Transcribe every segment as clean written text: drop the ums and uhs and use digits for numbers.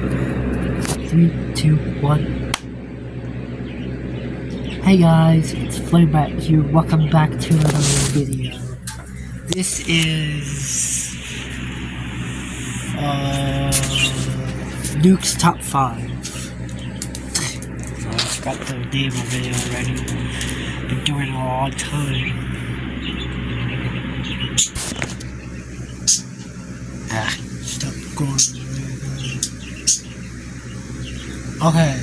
3, 2, 1. Hey guys, it's Flamebat here. Welcome back to another video. This is Nukes Top 5. So I forgot the name of it already. Been doing it a long time. Stop going. Okay.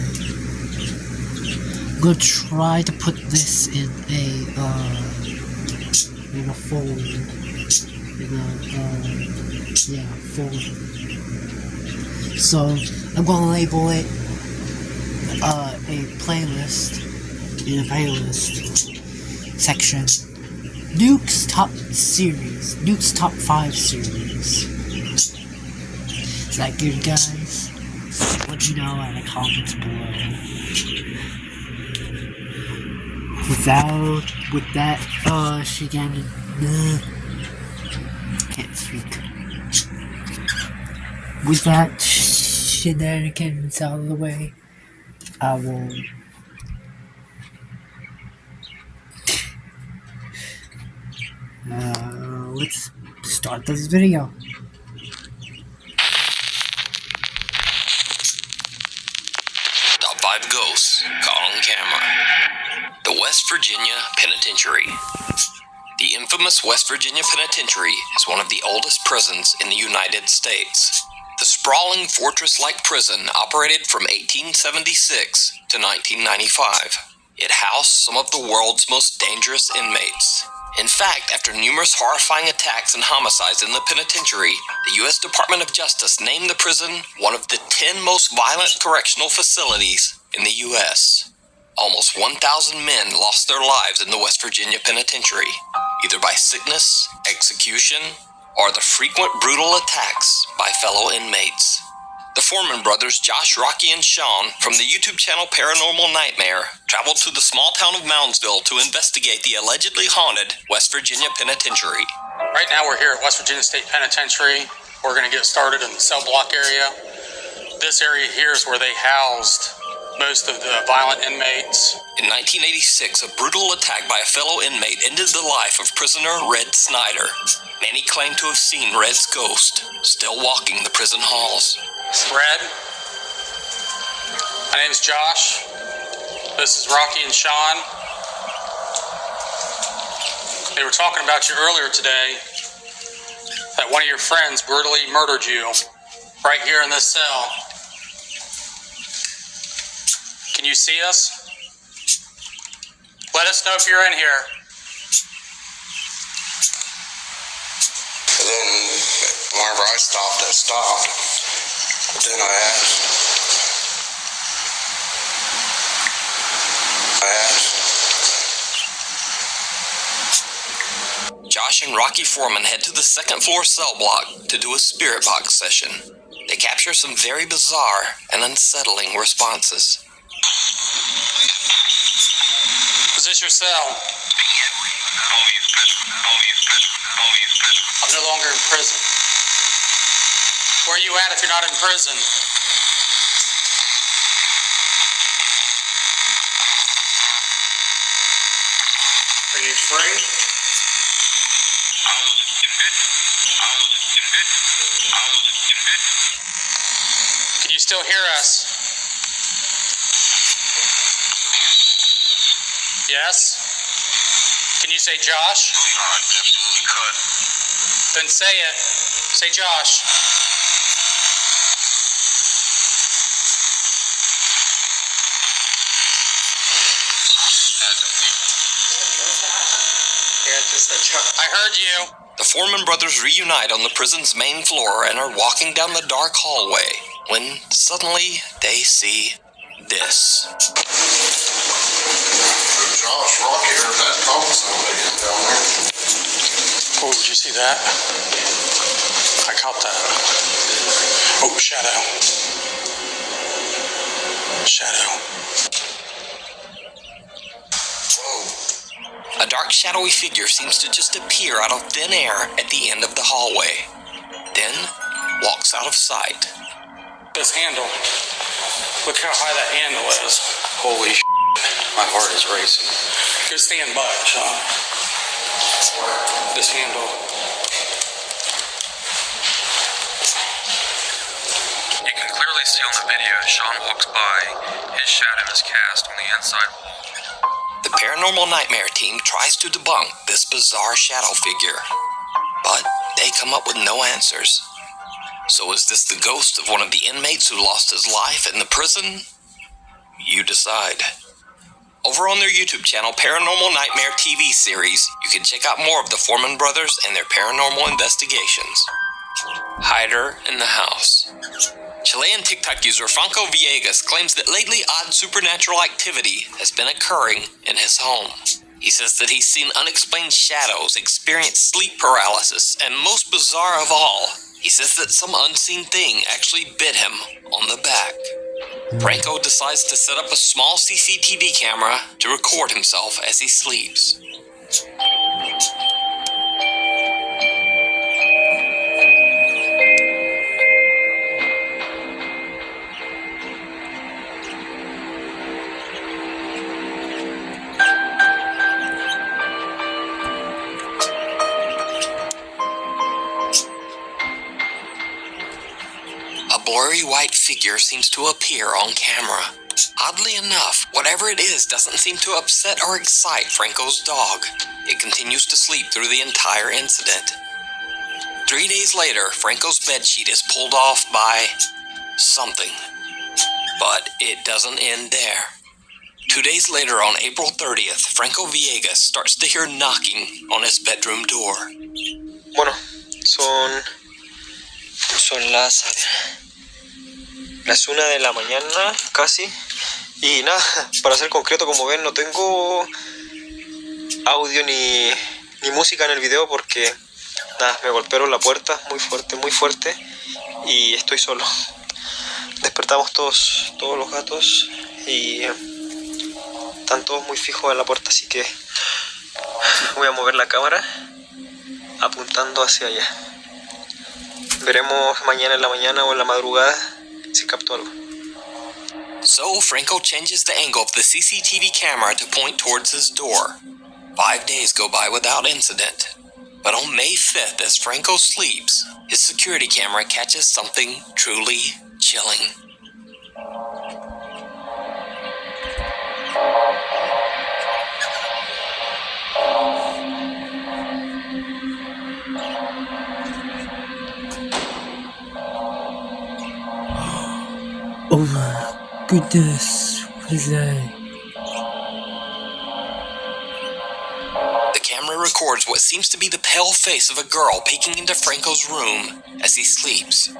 I'm gonna try to put this in a fold. Fold. So I'm gonna label it a playlist in a playlist section. Nukes Top Series. Nukes Top 5 Series. Is that good, guys? Let me know in the comments below. With that, can't speak. With that shenanigans out of the way, I will let's start this video. Top 5 Ghosts Caught on Camera. The West Virginia Penitentiary. The infamous West Virginia Penitentiary is one of the oldest prisons in the United States. The sprawling fortress-like prison operated from 1876 to 1995. It housed some of the world's most dangerous inmates. In fact, after numerous horrifying attacks and homicides in the penitentiary, the U.S. Department of Justice named the prison one of the 10 most violent correctional facilities in the U.S. Almost 1,000 men lost their lives in the West Virginia Penitentiary, either by sickness, execution, or the frequent brutal attacks by fellow inmates. The Foreman brothers, Josh, Rocky, and Sean, from the YouTube channel Paranormal Nightmare, traveled to the small town of Moundsville to investigate the allegedly haunted West Virginia Penitentiary. Right now we're here at West Virginia State Penitentiary. We're going to get started in the cell block area. This area here is where they housed most of the violent inmates. In 1986, a brutal attack by a fellow inmate ended the life of prisoner Red Snyder. Many claim to have seen Red's ghost still walking the prison halls. Red, my name is Josh. This is Rocky and Sean. They were talking about you earlier today, that one of your friends brutally murdered you right here in this cell. Can you see us? Let us know if you're in here. And then whenever I stopped, it stopped. But then I asked. Josh and Rocky Foreman head to the second floor cell block to do a spirit box session. They capture some very bizarre and unsettling responses. Is this your cell? I'm no longer in prison. Where are you at if you're not in prison? Are you free? Can you still hear us? Yes? Can you say Josh? Absolutely cut. Then say it. Say Josh. I heard you. The Foreman brothers reunite on the prison's main floor and are walking down the dark hallway when suddenly they see this. Josh, Rocky heard that talking somebody down there. Oh, did you see that? I caught that. Oh, shadow. Shadow. A dark, shadowy figure seems to just appear out of thin air at the end of the hallway, then walks out of sight. this handle. Look how high that handle is. Holy shit. My heart is racing. Go stand by it, Sean. This handle. You can clearly see on the video as Sean walks by, his shadow is cast on the inside wall. The Paranormal Nightmare team tries to debunk this bizarre shadow figure, but they come up with no answers. So is this the ghost of one of the inmates who lost his life in the prison? You decide. Over on their YouTube channel, Paranormal Nightmare TV series, you can check out more of the Foreman brothers and their paranormal investigations. Hider in the House. Chilean TikTok user Franco Villegas claims that lately odd supernatural activity has been occurring in his home. He says that he's seen unexplained shadows, experienced sleep paralysis, and most bizarre of all, he says that some unseen thing actually bit him on the back. Franco decides to set up a small CCTV camera to record himself as he sleeps. A blurry white figure seems to appear on camera. Oddly enough, whatever it is doesn't seem to upset or excite Franco's dog. It continues to sleep through the entire incident. 3 days later, Franco's bedsheet is pulled off by something. But it doesn't end there. 2 days later, on April 30th, Franco Villegas starts to hear knocking on his bedroom door. Bueno, son las 1 de la mañana casi. Y nada, para ser concreto, como ven, no tengo audio ni música en el video porque nada, me golpearon la puerta muy fuerte y estoy solo. Despertamos todos los gatos y están todos muy fijos en la puerta, así que voy a mover la cámara apuntando hacia allá. Veremos mañana en la mañana o en la madrugada si capto algo. So, Franco changes the angle of the CCTV camera to point towards his door. 5 days go by without incident. But on May 5th, as Franco sleeps, his security camera catches something truly chilling. Oh my goodness, what is that? The camera records what seems to be the pale face of a girl peeking into Franco's room as he sleeps.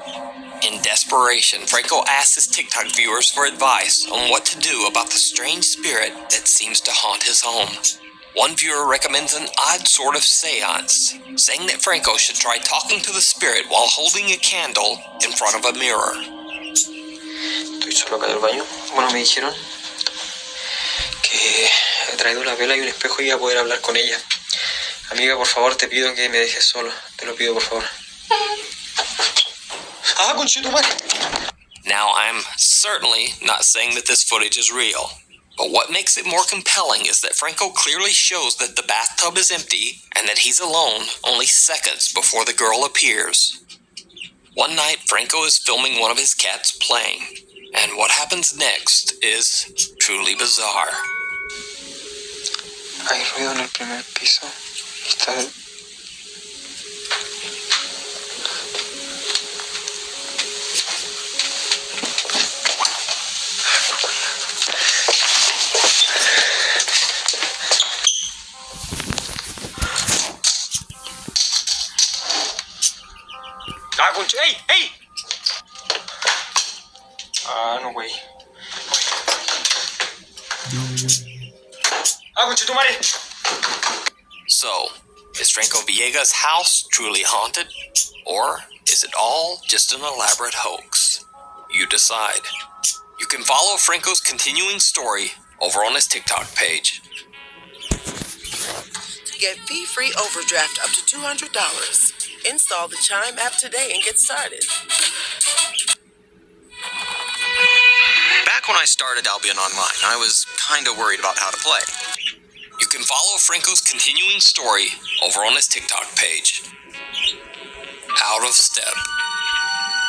In desperation, Franco asks his TikTok viewers for advice on what to do about the strange spirit that seems to haunt his home. One viewer recommends an odd sort of seance, saying that Franco should try talking to the spirit while holding a candle in front of a mirror. Estoy solo acá en el baño. Bueno, me dijeron que he traído una vela y un espejo y iba a poder hablar con ella. Amiga, por favor, te pido que me dejes solo. Te lo pido, por favor. ¡Ah, conchetumare! Now, I'm certainly not saying that this footage is real, but what makes it more compelling is that Franco clearly shows that the bathtub is empty and that he's alone only seconds before the girl appears. One night, Franco is filming one of his cats playing, and what happens next is truly bizarre. Hay ruido en el primer piso. Está... ¡Ah, concha! ¡Ey! ¡Ey! Ah, no, güey. ¡Ah, conchetumare! So, is Franco Villegas' house truly haunted? Or is it all just an elaborate hoax? You decide. You can follow Franco's continuing story over on his TikTok page. Get fee-free overdraft up to $200. Install the Chime app today and get started. when I started Albion Online, I was kinda worried about how to play. You can follow Franco's continuing story over on his TikTok page. Out of step.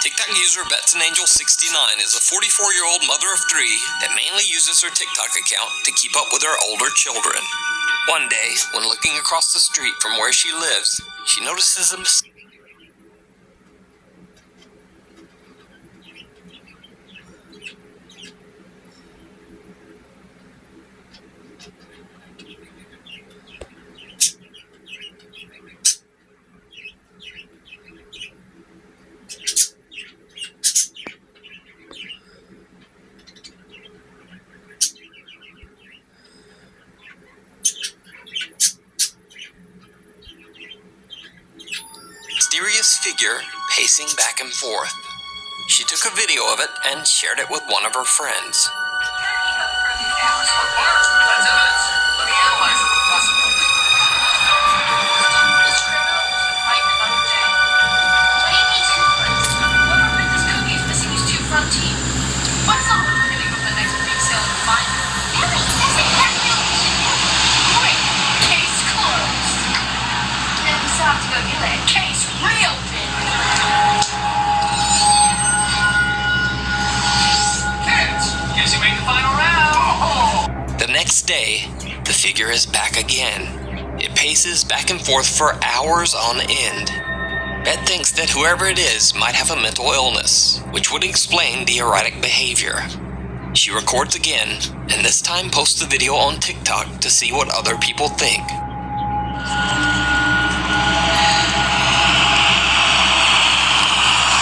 TikTok user BetsAnAngel69 is a 44-year-old mother of 3 that mainly uses her TikTok account to keep up with her older children. One day, when looking across the street from where she lives, she notices a mistake. Mysterious figure pacing back and forth. She took a video of it and shared it with one of her friends. The next day, the figure is back again. It paces back and forth for hours on end. Bet thinks that whoever it is might have a mental illness, which would explain the erratic behavior. She records again, and this time posts the video on TikTok to see what other people think.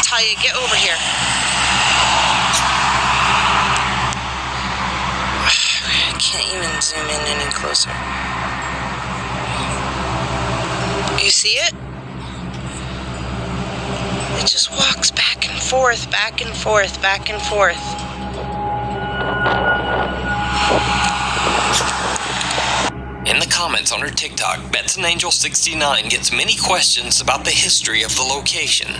Talia, get over here. I can't even zoom in any closer. You see it? It just walks back and forth, back and forth, back and forth. In the comments on her TikTok, BetsAnAngel69 gets many questions about the history of the location,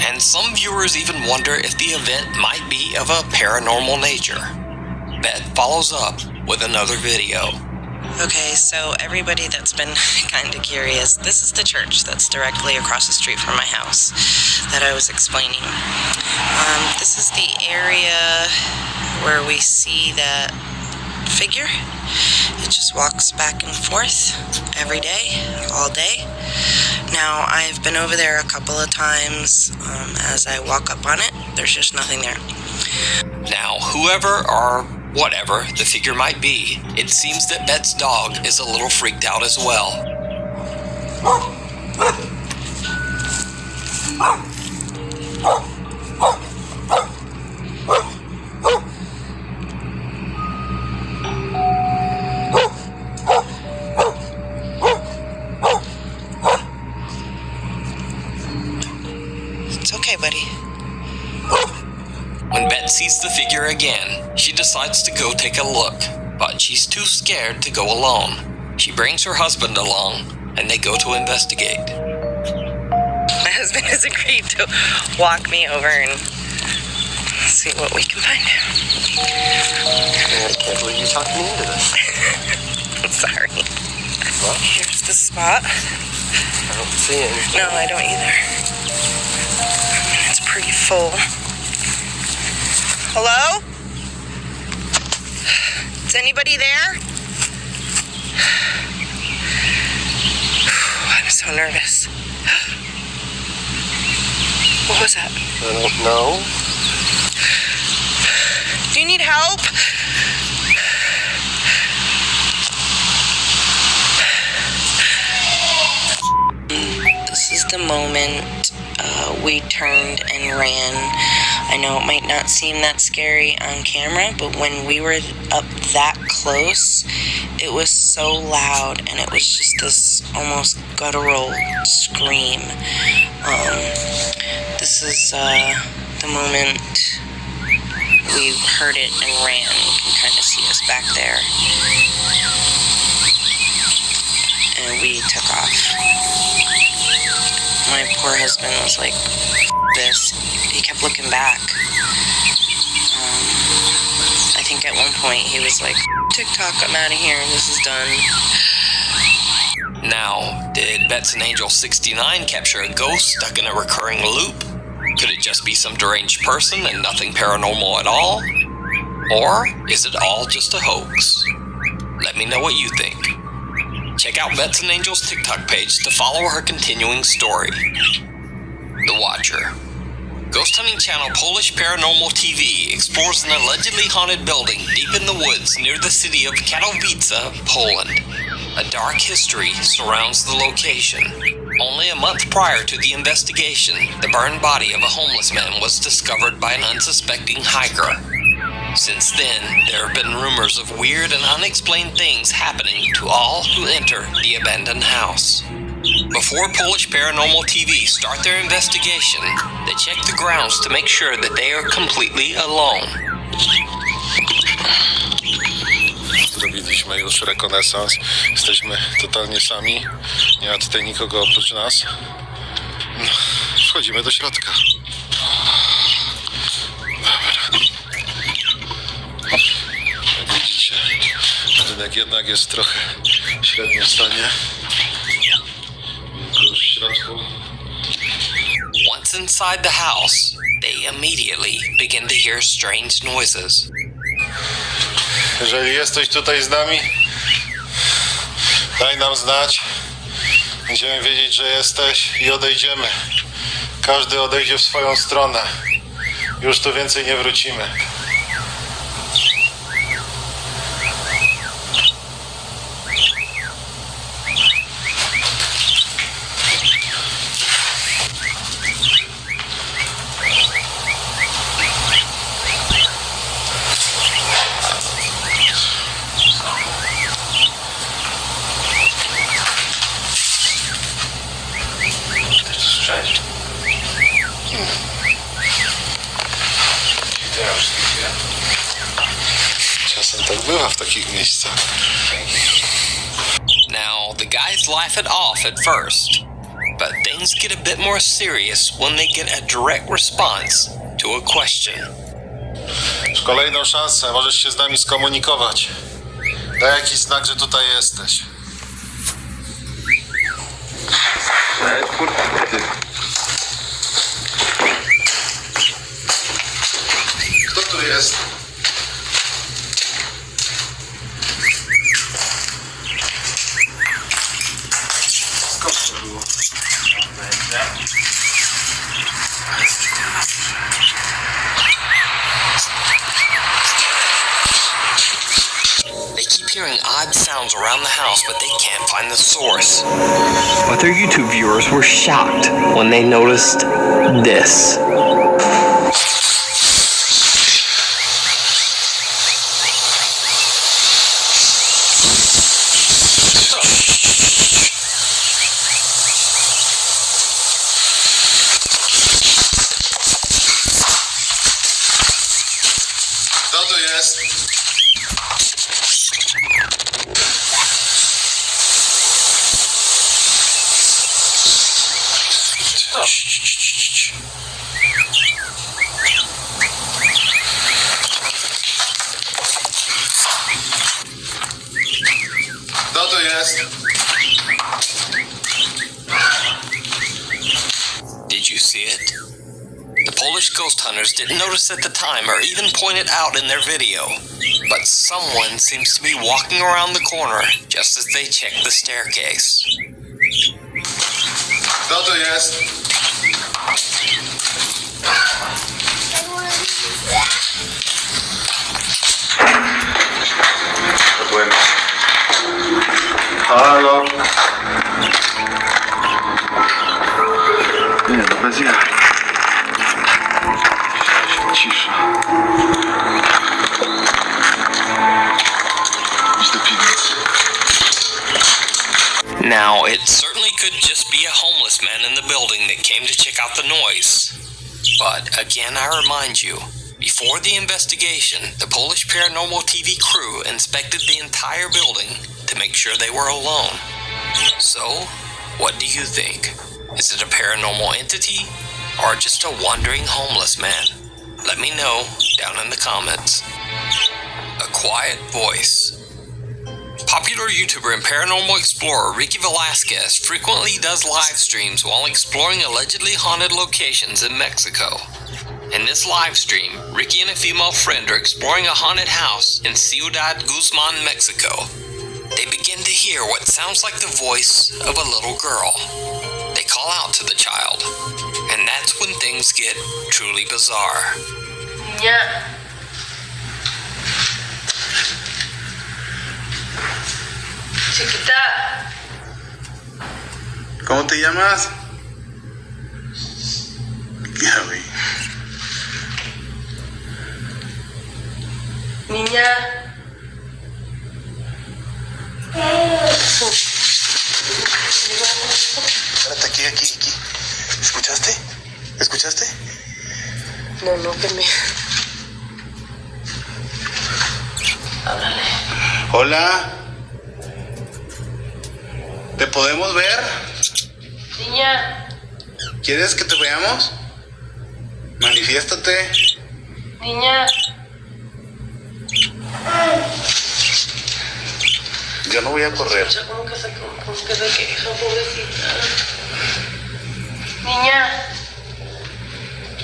and some viewers even wonder if the event might be of a paranormal nature. Bet follows up with another video. Okay, so everybody that's been kind of curious, this is the church that's directly across the street from my house that I was explaining. This is the area where we see that figure. It just walks back and forth every day, all day. Now, I've been over there a couple of times. As I walk up on it, there's just nothing there. Now, whoever or whatever the figure might be, it seems that Bet's dog is a little freaked out as well. It's okay, buddy. When Bet sees the figure again, she decides to go take a look, but she's too scared to go alone. She brings her husband along, and they go to investigate. My husband has agreed to walk me over and see what we can find. I can't believe you talked me into this. I'm sorry. What? Here's the spot. I don't see anything. No, I don't either. It's pretty full. Hello? Is anybody there? I'm so nervous. What was that? I don't know. Do you need help? This is the moment we turned and ran. I know it might not seem that scary on camera, but when we were up that close, it was so loud, and it was just this almost guttural scream. This is the moment we heard it and ran. You can kind of see us back there. And we took off. My poor husband was like, this. He kept looking back. I think at one point he was like, TikTok, I'm out of here, this is done. Now, did Betson Angel 69 capture a ghost stuck in a recurring loop? Could it just be some deranged person and nothing paranormal at all? Or is it all just a hoax? Let me know what you think. Check out Betson Angel's TikTok page to follow her continuing story. The Watcher. Ghost hunting channel Polish Paranormal TV explores an allegedly haunted building deep in the woods near the city of Katowice, Poland. A dark history surrounds the location. Only a month prior to the investigation, the burned body of a homeless man was discovered by an unsuspecting hiker. Since then, there have been rumors of weird and unexplained things happening to all who enter the abandoned house. Before Polish Paranormal TV start their investigation, they check the grounds to make sure that they are completely alone. Zrobiliśmy już rekonesans. Jesteśmy totalnie sami. Nie ma tutaj nikogo oprócz nas. Wchodzimy do środka. Jak widzicie, budynek jednak jest trochę w średnim stanie. Już w środku. Once inside the house, they immediately begin to hear strange noises. Jeżeli jesteś tutaj z nami, daj nam znać. Będziemy wiedzieć, że jesteś i odejdziemy. Każdy odejdzie w swoją stronę. Już tu więcej nie wrócimy. Czasem tak bywa w takich miejscach. Now, the guys laugh it off at first, but things get a bit more serious when they get a direct response to a question. Masz kolejną szansę, możesz się z nami skomunikować. Daj jakiś znak, że tutaj jesteś. Kto tu jest? Skąd to było? They keep hearing odd sounds around the house, but they can't find the source. Other YouTube viewers were shocked when they noticed this. Kto tu jest? Kto tu jest? Did you see it? The Polish ghost hunters didn't notice at the time or even point it out in their video, but someone seems to be walking around the corner just as they check the staircase. Kto tu jest? Halo? Nie, to bez jaj. Cisza. Idź do piwnicy. Now, it certainly could just be a homeless man in the building that came to check out the noise. But again, I remind you, before the investigation, the Polish Paranormal TV crew inspected the entire building to make sure they were alone. So, what do you think? Is it a paranormal entity or just a wandering homeless man? Let me know down in the comments. a quiet voice. Popular YouTuber and paranormal explorer Ricky Velasquez frequently does live streams while exploring allegedly haunted locations in Mexico. In this live stream, Ricky and a female friend are exploring a haunted house in Ciudad Guzman, Mexico. They begin to hear what sounds like the voice of a little girl. They call out to the child, and that's when things get truly bizarre. Yeah. Chiquita. ¿Cómo te llamas? Ya vi. Niña. Espérate, aquí. ¿Escuchaste? ¿Escuchaste? No, que me... Háblale. Hola. ¿Te podemos ver? Niña. ¿Quieres que te veamos? Manifiéstate. Niña. Yo no voy a correr. ¿Cómo que se queja, pobrecita? Niña.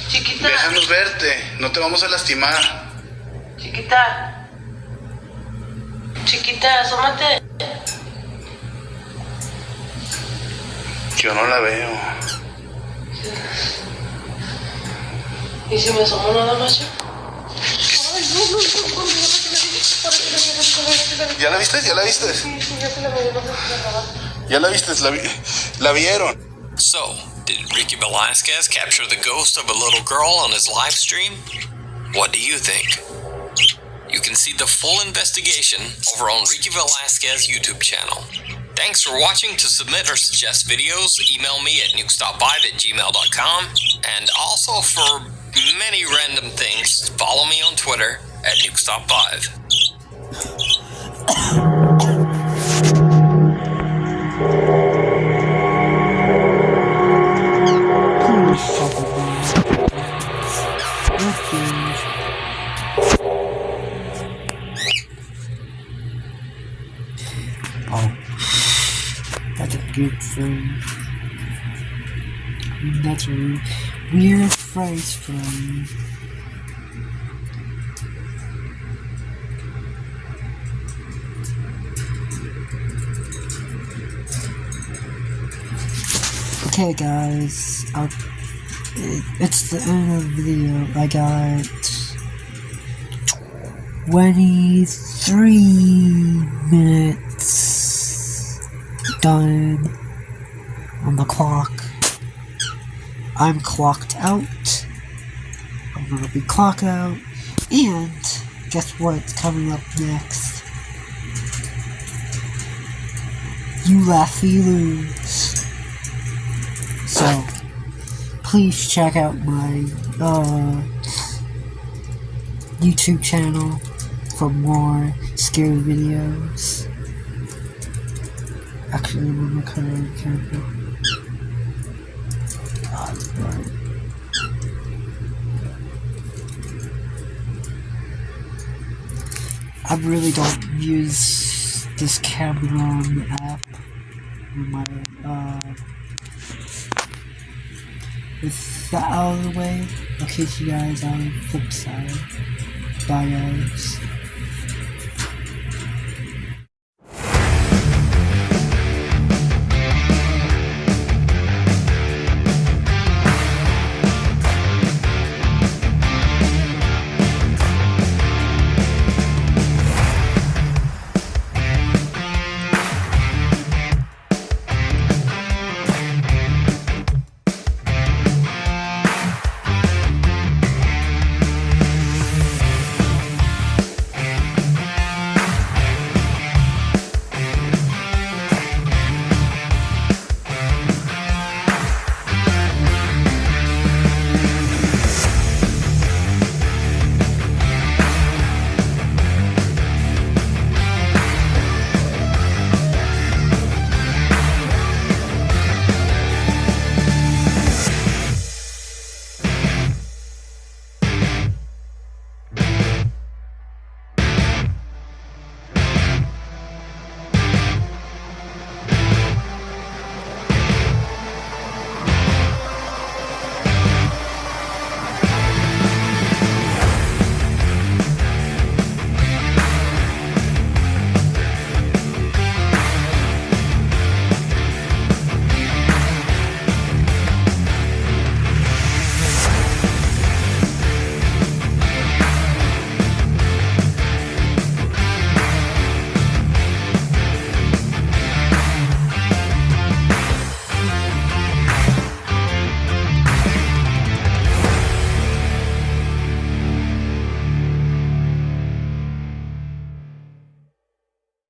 Chiquita. Déjanos verte, no te vamos a lastimar. Chiquita. Chiquita, asómate. Yo no la veo. ¿Y si me asomo nada más yo? ¿Ya la viste? ¿Ya la viste? Sí, ya se la veo, no sé si se la va. ¿Ya la viste? ¿La vieron? So, did Ricky Velasquez capture the ghost of a little girl on his live stream? What do you think? You can see the full investigation over on Ricky Velasquez's YouTube channel. Thanks for watching. To submit or suggest videos, email me at nukes.vibe@gmail.com. And also for many random things, follow me on Twitter at nukes.vibe. Oh, that's a good phrase. That's a weird phrase from. Okay, guys, it's the end of the video. I got 23 minutes done on the clock. I'm clocked out. I'm gonna be clocked out. And guess what's coming up next? You laugh, you lose. So, please check out my YouTube channel for more scary videos. Actually, I'm gonna cut out the camera. I really don't use this camera on the app on my with that out of the way, I'll catch you guys on the flip side. Bye guys.